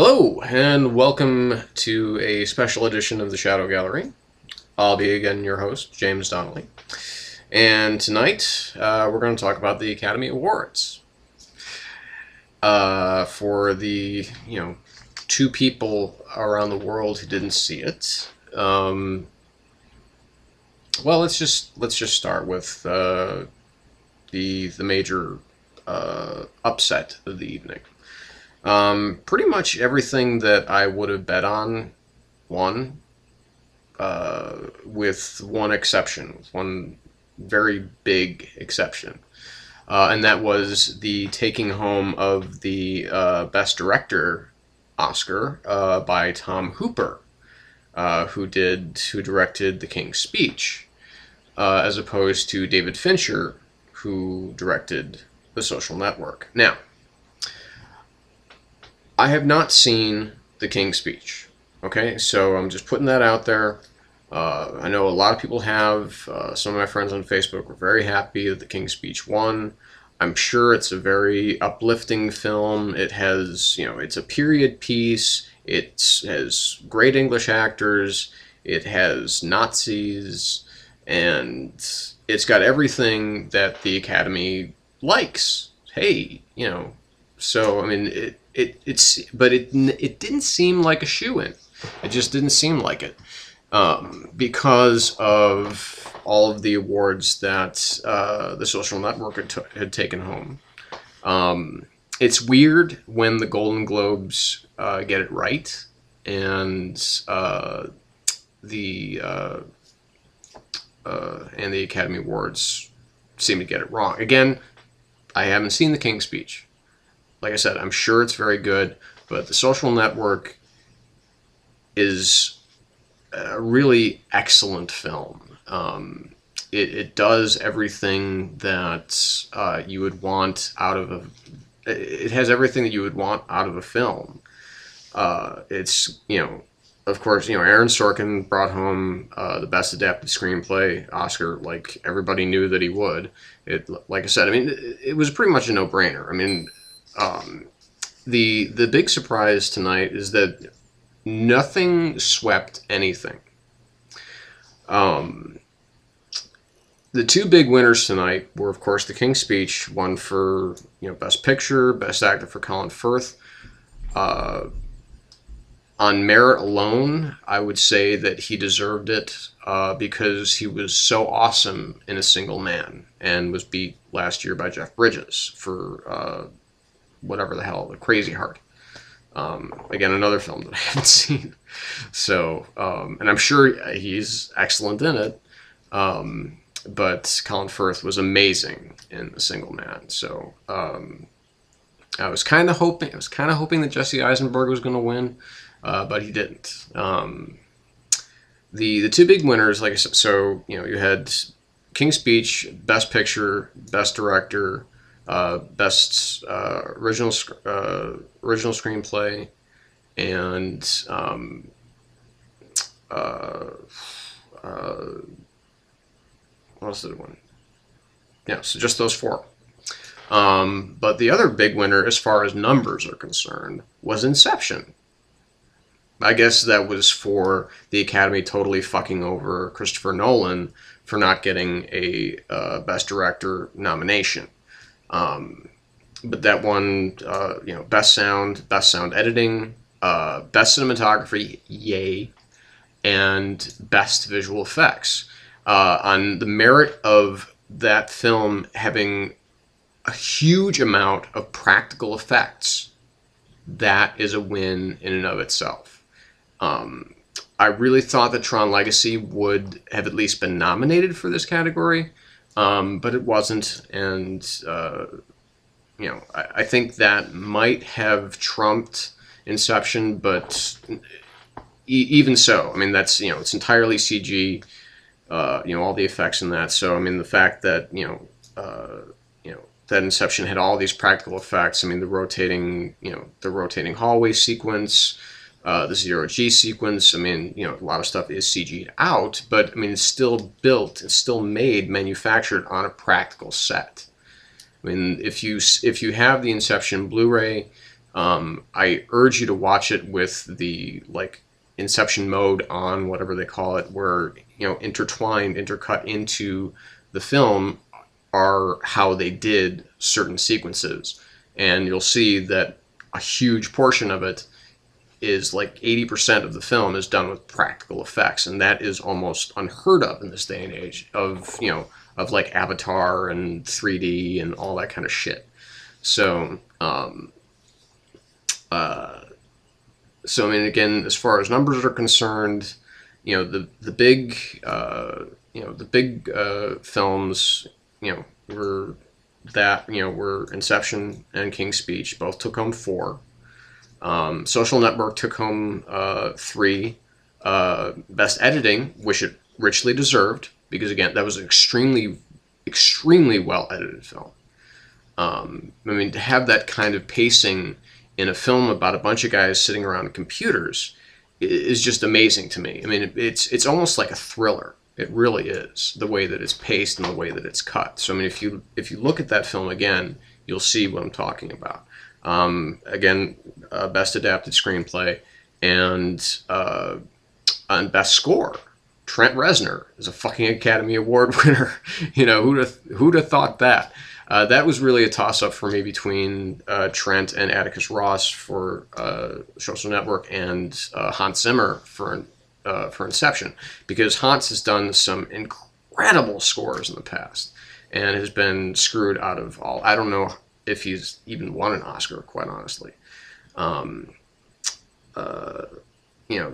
Hello, and welcome to a special edition of the Shadow Gallery. I'll be again your host, James Donnelly. And tonight, we're going to talk about the Academy Awards. For the, two people around the world who didn't see it. Well, let's just start with the major upset of the evening. Pretty much everything that I would have bet on won, with one exception, with one very big exception. And that was the taking home of the Best Director Oscar by Tom Hooper, who directed The King's Speech, as opposed to David Fincher, who directed The Social Network. Now, I have not seen The King's Speech, okay? So I'm just putting that out there. I know a lot of people have. Some of my friends on Facebook were very happy that The King's Speech won. I'm sure it's a very uplifting film. It has, it's a period piece. It has great English actors. It has Nazis. And it's got everything that the Academy likes. Hey, so, I mean, it didn't seem like a shoo-in. It just didn't seem like it, because of all of the awards that the Social Network had taken home. It's weird when the Golden Globes get it right, and the Academy Awards seem to get it wrong. Again, I haven't seen The King's Speech. Like I said, I'm sure it's very good, but The Social Network is a really excellent film. It does everything that you would want out of it has everything that you would want out of a film. It's, of course, Aaron Sorkin brought home the Best Adapted Screenplay Oscar, like everybody knew that he would. Like I said, I mean, it was pretty much a no-brainer. I mean, the big surprise tonight is that nothing swept anything. The two big winners tonight were, of course, The King's Speech, won for Best Picture, Best Actor for Colin Firth. On merit alone, I would say that he deserved it because he was so awesome in A Single Man and was beat last year by Jeff Bridges for whatever the hell, The Crazy Heart. Again, another film that I haven't seen. So, and I'm sure he's excellent in it. But Colin Firth was amazing in A Single Man. So, I was kind of hoping that Jesse Eisenberg was going to win, but he didn't. The two big winners, like I said, so you had King's Speech, Best Picture, Best Director, Best original screenplay, and what was the one? Yeah, so just those four. But the other big winner, as far as numbers are concerned, was Inception. I guess that was for the Academy totally fucking over Christopher Nolan for not getting a Best Director nomination. But that won, Best Sound Editing, Best Cinematography, yay, and Best Visual Effects. On the merit of that film having a huge amount of practical effects, that is a win in and of itself. I really thought that Tron Legacy would have at least been nominated for this category, but it wasn't, and I think that might have trumped Inception, but even so, I mean, that's, it's entirely CG, all the effects in that. So, I mean, the fact that, that Inception had all these practical effects, I mean, the rotating hallway sequence, the zero-G sequence, I mean, a lot of stuff is CG'd out, but, I mean, it's still built, it's still made, manufactured on a practical set. I mean, if you have the Inception Blu-ray, I urge you to watch it with the like Inception mode on, whatever they call it, where intercut into the film are how they did certain sequences, and you'll see that a huge portion of it is like 80% of the film is done with practical effects, and that is almost unheard of in this day and age of like Avatar and 3D and all that kind of shit. So I mean, again, as far as numbers are concerned, the big films, were Inception and King's Speech. Both took home 4. Social Network took home 3. Best Editing, which it richly deserved, because again, that was an extremely well edited film. I mean, to have that kind of pacing in a film about a bunch of guys sitting around computers is just amazing to me. I mean, it's almost like a thriller. It really is, the way that it's paced and the way that it's cut. So I mean, if you look at that film again, you'll see what I'm talking about. Again, best adapted screenplay and best score. Trent Reznor is a fucking Academy Award winner. Who'd have thought that? That was really a toss-up for me between Trent and Atticus Ross for Social Network and Hans Zimmer for Inception, because Hans has done some incredible scores in the past and has been screwed out of all. I don't know if he's even won an Oscar, quite honestly. The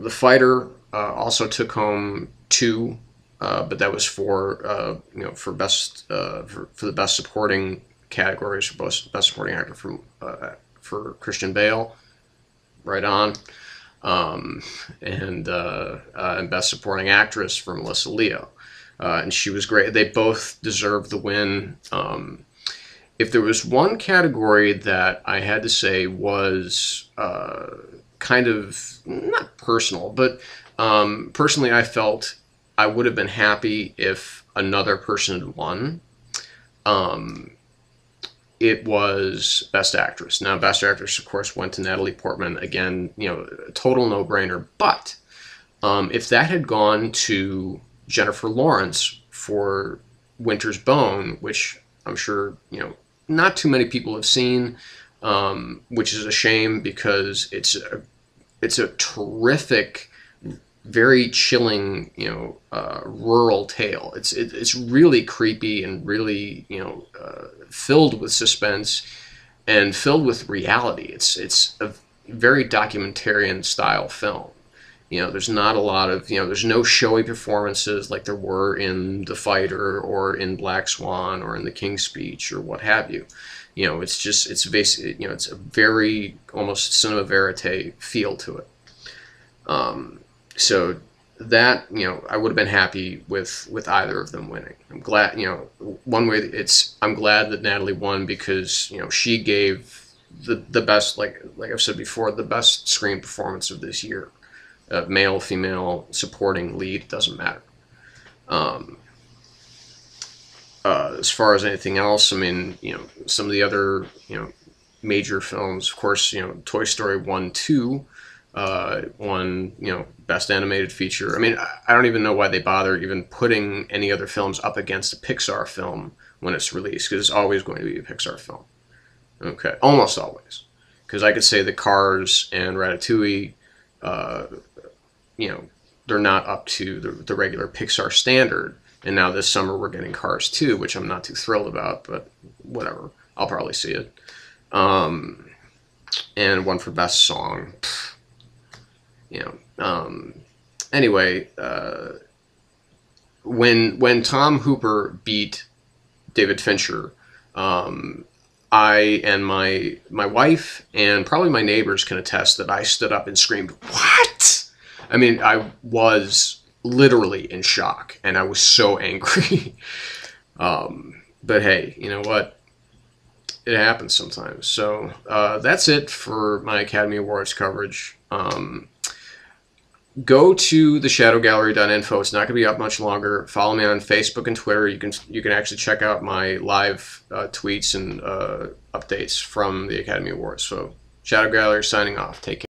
Fighter also took home 2. But that was for the best supporting categories, for best supporting actor for Christian Bale, right on, and best supporting actress for Melissa Leo, and she was great. They both deserved the win. If there was one category that I had to say was kind of not personal, but personally I felt I would have been happy if another person had won. It was Best Actress. Now, Best Actress, of course, went to Natalie Portman. Again, total no-brainer. But if that had gone to Jennifer Lawrence for Winter's Bone, which I'm sure, not too many people have seen, which is a shame, because it's a terrific, very chilling, rural tale. It's really creepy and really, filled with suspense and filled with reality. It's a very documentarian style film. There's not a lot of, there's no showy performances like there were in The Fighter or in Black Swan or in The King's Speech or what have you. It's basically, it's a very almost cinema verite feel to it. So that, I would have been happy with either of them winning. I'm glad, one way I'm glad that Natalie won, because, she gave the best, like I've said before, the best screen performance of this year. Male, female, supporting, lead, doesn't matter. As far as anything else, I mean, some of the other, major films, of course, Toy Story 1, 2, won, Best Animated Feature. I mean, I don't even know why they bother even putting any other films up against a Pixar film when it's released, because it's always going to be a Pixar film. Okay, almost always. Because I could say that Cars and Ratatouille, they're not up to the regular Pixar standard. And now this summer we're getting Cars 2, which I'm not too thrilled about, but whatever. I'll probably see it. And one for Best Song. Anyway, when Tom Hooper beat David Fincher, I and my wife and probably my neighbors can attest that I stood up and screamed, "What?" I mean, I was literally in shock, and I was so angry. But hey, you know what? It happens sometimes. So that's it for my Academy Awards coverage. Go to theshadowgallery.info. It's not going to be up much longer. Follow me on Facebook and Twitter. You can actually check out my live tweets and updates from the Academy Awards. So Shadow Gallery signing off. Take care.